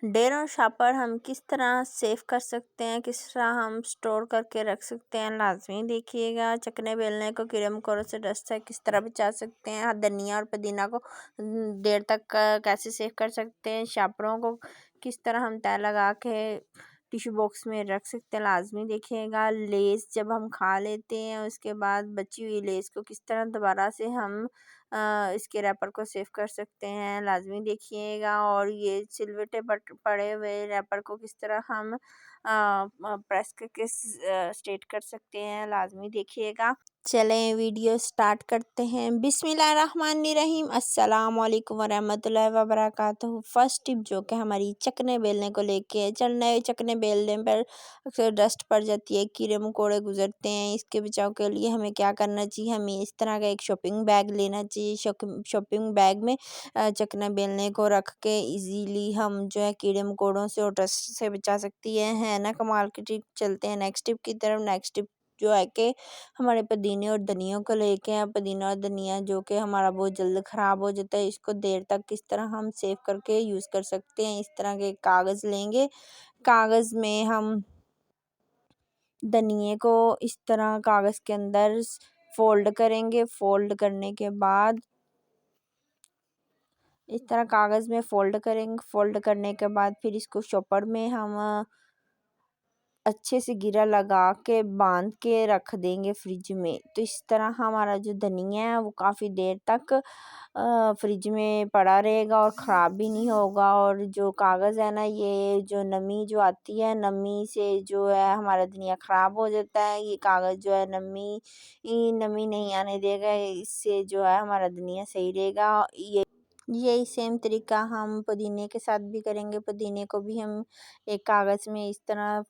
ڈیر اور شاپر ہم کس طرح سیو کر سکتے ہیں، کس طرح ہم سٹور کر کے رکھ سکتے ہیں، لازمی دیکھیے گا۔ چکنے بیلنے کو کیڑے مکوڑوں سے ڈسٹ سے کس طرح بچا سکتے ہیں، دھنیا اور پودینہ کو دیر تک کیسے سیو کر سکتے ہیں، شاپروں کو کس طرح ہم تہہ لگا کے ٹیشو باکس میں رکھ سکتے ہیں، لازمی دیکھیے گا۔ لیس جب ہم کھا لیتے ہیں اس کے بعد بچی ہوئی لیس کو کس طرح دوبارہ سے ہم اس کے ریپر کو سیو کر سکتے ہیں، لازمی دیکھیے گا۔ اور یہ سلوٹے پڑے ہوئے ریپر کو کس طرح ہم پریس کر کے اسٹیٹ کر سکتے ہیں، لازمی دیکھیے گا۔ چلیں ویڈیو سٹارٹ کرتے ہیں۔ بسم اللہ الرحمن الرحیم۔ السلام علیکم ورحمۃ اللہ وبرکاتہ۔ فرسٹ ٹپ جو کہ ہماری چکنے بیلنے کو لے کے چکنے بیلنے پر اکثر ڈسٹ پڑ جاتی ہے، کیڑے مکوڑے گزرتے ہیں، اس کے بچاؤ کے لیے ہمیں کیا کرنا چاہیے، ہمیں اس طرح کا ایک شاپنگ بیگ لینا چاہیے۔ شاپنگ بیگ میں چکنے بیلنے کو رکھ کے ایزیلی ہم جو ہے کیڑے مکوڑوں سے اور ڈسٹ سے بچا سکتی ہے نا کمال کی ٹپ۔ چلتے ہیں نیکسٹ ٹپ کی طرف۔ نیکسٹ ٹپ جو ہے کہ ہمارے پودینے اور دھنیا کو لے کے ہیں۔ پودینہ اور دھنیا جو کہ ہمارا بہت جلد خراب ہو جاتا ہے، اس کو دیر تک کس طرح ہم سیو کر کے یوز کر سکتے ہیں۔ اس طرح کے کاغذ لیں گے، کاغذ میں ہم دھنیے کو اس طرح کاغذ کے اندر فولڈ کریں گے۔ فولڈ کرنے کے بعد اس طرح کاغذ میں فولڈ کریں گے۔ فولڈ کرنے کے بعد پھر اس کو شاپر میں ہم اچھے سے گرہ لگا کے باندھ کے رکھ دیں گے فریج میں۔ تو اس طرح ہمارا جو دھنیا ہے وہ کافی دیر تک فریج میں پڑا رہے گا اور خراب بھی نہیں ہوگا۔ اور جو کاغذ ہے نا، یہ جو نمی جو آتی ہے، نمی سے جو ہے ہمارا دھنیا خراب ہو جاتا ہے۔ یہ کاغذ جو ہے نمی نہیں آنے دے گا، اس سے جو ہے ہمارا دھنیا صحیح رہے گا۔ یہی سیم طریقہ ہم پودینے کے ساتھ بھی کریں گے۔ پودینے کو بھی ہم ایک کاغذ میں اس طرح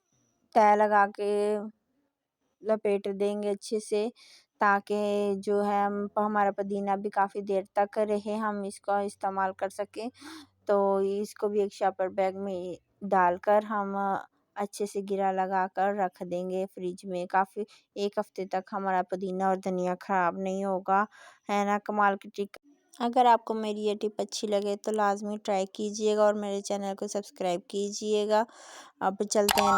تہہ لگا کے لپیٹ دیں گے اچھے سے، تاکہ جو ہے ہمارا پودینہ بھی کافی دیر تک رہے، ہم اس کا استعمال کر سکیں۔ تو اس کو بھی ایک شاپر بیگ میں ڈال کر ہم اچھے سے گرہ لگا کر رکھ دیں گے فریج میں۔ کافی ایک ہفتے تک ہمارا پودینہ اور دھنیا خراب نہیں ہوگا، ہے نا کمال کی ٹرک۔ اگر آپ کو میری یہ ٹپ اچھی لگے تو لازمی ٹرائی کیجئے گا اور میرے چینل کو سبسکرائب کیجئے گا۔ اب چلتے ہیں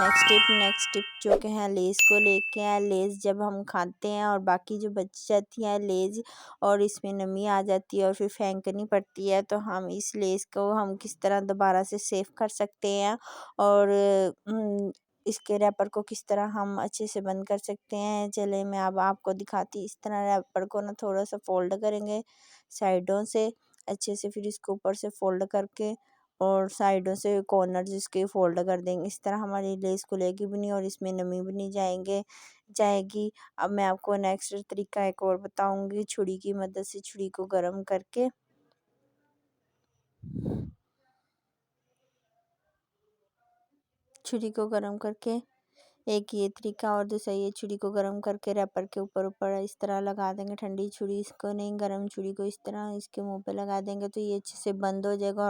نیکسٹ ٹپ جو کہ ہے لیز کو لے کے ہے۔ لیز جب ہم کھاتے ہیں اور باقی جو بچ جاتی ہے لیز اور اس میں نمی آ جاتی ہے اور پھر پھینکنی پڑتی ہے، تو ہم اس لیز کو ہم کس طرح دوبارہ سے سیو کر سکتے ہیں اور اس کے ریپر کو کس طرح ہم اچھے سے بند کر سکتے ہیں۔ چلے میں اب آپ کو دکھاتی۔ اس طرح ریپر کو نا تھوڑا سا فولڈ کریں گے سائیڈوں سے اچھے سے، پھر اس کو اوپر سے فولڈ کر کے اور سائیڈوں سے کارنر جس کے فولڈ کر دیں گے۔ اس طرح ہماری لیس کھلے گی بھی نہیں اور اس میں نمی بھی نہیں جائے گی۔ اب میں آپ کو نیکسٹ طریقہ ایک اور بتاؤں گی۔ چھری کی مدد سے چھری کو گرم کر کے ایک یہ طریقہ اور دوسرا یہ چھری کو گرم کر کے ریپر کے اوپر اس طرح لگا دیں گے۔ ٹھنڈی چھری اس کو نہیں، گرم چھری کو اس طرح اس کے منہ پہ لگا دیں گے تو یہ اچھے سے بند ہو جائے گا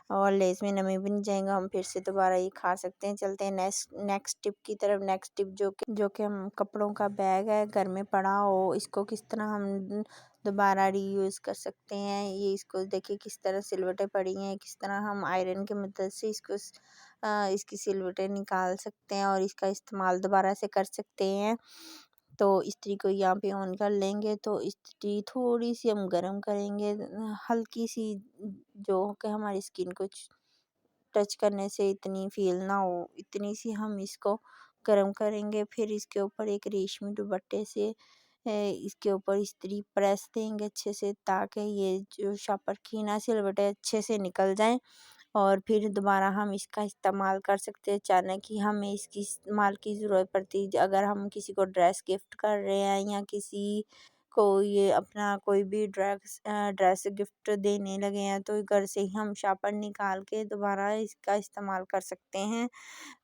اور لیس میں نمی بھی نہیں جائے گا، ہم پھر سے دوبارہ یہ کھا سکتے ہیں۔ چلتے ہیں نیکسٹ ٹپ کی طرف۔ نیکسٹ ٹپ جو کہ ہم کپڑوں کا بیگ ہے گھر میں پڑا ہو، اس کو کس طرح ہم دوبارہ ری یوز کر سکتے ہیں۔ یہ اس کو دیکھیں کس طرح سلوٹیں پڑی ہیں، کس طرح ہم آئرن کی مدد سے اس کی سلوٹیں نکال سکتے ہیں اور اس کا استعمال دوبارہ سے کر سکتے ہیں۔ تو استری کو یہاں پہ آن کر لیں گے تو استری تھوڑی سی ہم گرم کریں گے، ہلکی سی، جو کہ ہماری سکن کو ٹچ کرنے سے اتنی فیل نہ ہو، اتنی سی ہم اس کو گرم کریں گے۔ پھر اس کے اوپر ایک ریشمی دوپٹے سے اس کے اوپر استری پریس دیں گے اچھے سے، تاکہ یہ جو شاپر کی نا سلوٹیں اچھے سے نکل جائیں اور پھر دوبارہ ہم اس کا استعمال کر سکتے ہیں۔ اچانک ہی ہمیں اس کی استعمال کی ضرورت پڑتی، اگر ہم کسی کو ڈریس گفٹ کر رہے ہیں یا کسی کو یہ اپنا کوئی بھی ڈریس گفٹ دینے لگے ہیں، تو گھر سے ہی ہم شاپر نکال کے دوبارہ اس کا استعمال کر سکتے ہیں۔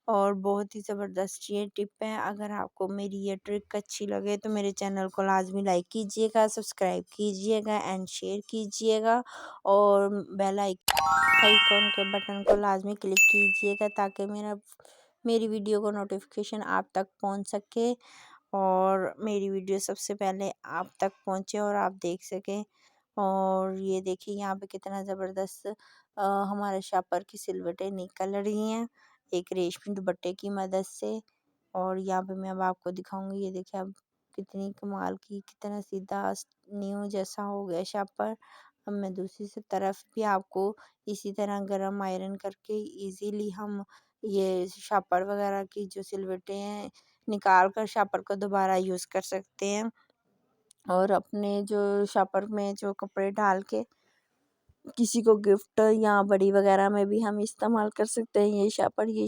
اور بہت ہی زبردست یہ ٹپ ہے۔ اگر آپ کو میری یہ ٹرک اچھی لگے تو میرے چینل کو لازمی لائک کیجئے گا، سبسکرائب کیجئے گا اینڈ شیئر کیجئے گا اور بیل آئیکن کے بٹن کو لازمی کلک کیجئے گا، تاکہ میری ویڈیو کو نوٹیفیکیشن آپ تک پہنچ سکے اور میری ویڈیو سب سے پہلے آپ تک پہنچے اور آپ دیکھ سکیں۔ اور یہ دیکھیں یہاں پہ کتنا زبردست ہمارے شاپر کی سلوٹیں نکل رہی ہیں ایک ریشمی دوپٹے کی مدد سے۔ اور یہاں پہ میں اب آپ کو دکھاؤں گی، یہ دیکھیں اب کتنی کمال کی، کتنا سیدھا نیو جیسا ہو گیا شاپر۔ اب میں دوسری سے طرف بھی آپ کو اسی طرح گرم آئرن کر کے ایزیلی ہم یہ شاپر وغیرہ کی جو سلوٹیں ہیں نکال کر شاپر کو دوبارہ یوز کر سکتے ہیں، اور اپنے جو شاپر میں جو کپڑے ڈال کے کسی کو گفٹ یا بڑی وغیرہ میں بھی ہم استعمال کر سکتے ہیں یہ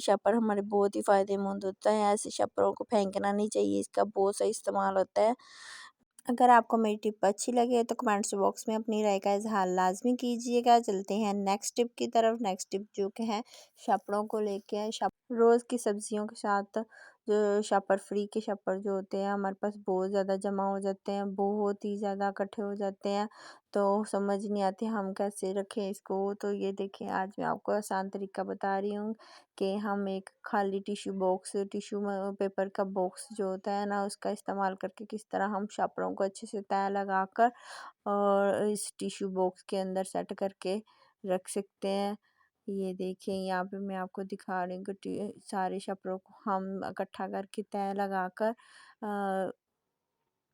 شاپر ہمارے بہت ہی فائدے مند ہوتا ہے۔ ایسے شاپروں کو پھینکنا نہیں چاہیے، اس کا بہت سا استعمال ہوتا ہے۔ اگر آپ کو میری ٹپ اچھی لگے تو کمنٹس باکس میں اپنی رائے کا اظہار لازمی کیجیے گا۔ چلتے ہیں نیکسٹ ٹپ کی طرف۔ نیکسٹ ٹپ جو کہ ہے شاپروں کو لے کے، روز کی سبزیوں کے ساتھ جو شاپر فری کے شاپر جو ہوتے ہیں ہمارے پاس بہت زیادہ جمع ہو جاتے ہیں، بہت ہی زیادہ اکٹھے ہو جاتے ہیں، تو سمجھ نہیں آتی ہم کیسے رکھیں اس کو۔ تو یہ دیکھیں آج میں آپ کو آسان طریقہ بتا رہی ہوں کہ ہم ایک خالی ٹیشو پیپر کا باکس جو ہوتا ہے نا، اس کا استعمال کر کے کس طرح ہم شاپروں کو اچھے سے تہہ لگا کر اور اس ٹیشو باکس کے اندر سیٹ کر کے رکھ سکتے ہیں۔ یہ دیکھیں یہاں پہ میں آپ کو دکھا رہی ہوں کہ سارے شاپروں کو ہم اکٹھا کر کے تہہ لگا کر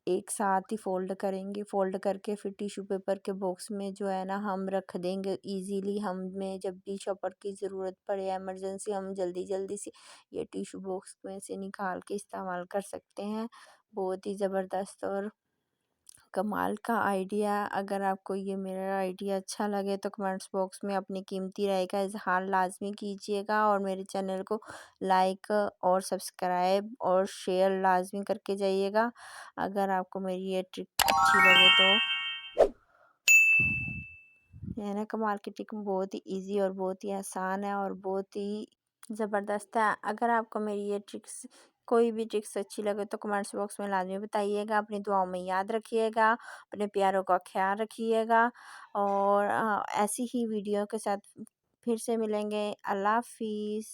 ایک ساتھ ہی فولڈ کریں گے، فولڈ کر کے پھر ٹیشو پیپر کے باکس میں جو ہے نا ہم رکھ دیں گے ایزیلی۔ ہمیں جب بھی شاپر کی ضرورت پڑے ایمرجنسی، ہم جلدی جلدی سے یہ ٹیشو باکس میں سے نکال کے استعمال کر سکتے ہیں۔ بہت ہی زبردست اور کمال کا آئیڈیا۔ اگر آپ کو یہ میرا آئیڈیا اچھا لگے تو کمنٹس باکس میں اپنی قیمتی رائے کا اظہار لازمی کیجیے گا، اور میرے چینل کو لائک اور سبسکرائب اور شیئر لازمی کر کے جائیے گا۔ اگر آپ کو میری یہ ٹرک اچھی لگے تو یہ نا کمال کی ٹرک بہت ہی ایزی اور بہت ہی آسان ہے اور بہت ہی زبردست ہے۔ اگر آپ کو میری یہ ٹرکس کوئی بھی ٹرکس اچھی لگے تو کمنٹس باکس میں لازمی بتائیے گا۔ اپنی دعاؤں میں یاد رکھیے گا، اپنے پیاروں کا خیال رکھیے گا، اور ایسی ہی ویڈیو کے ساتھ پھر سے ملیں گے۔ اللہ حافظ۔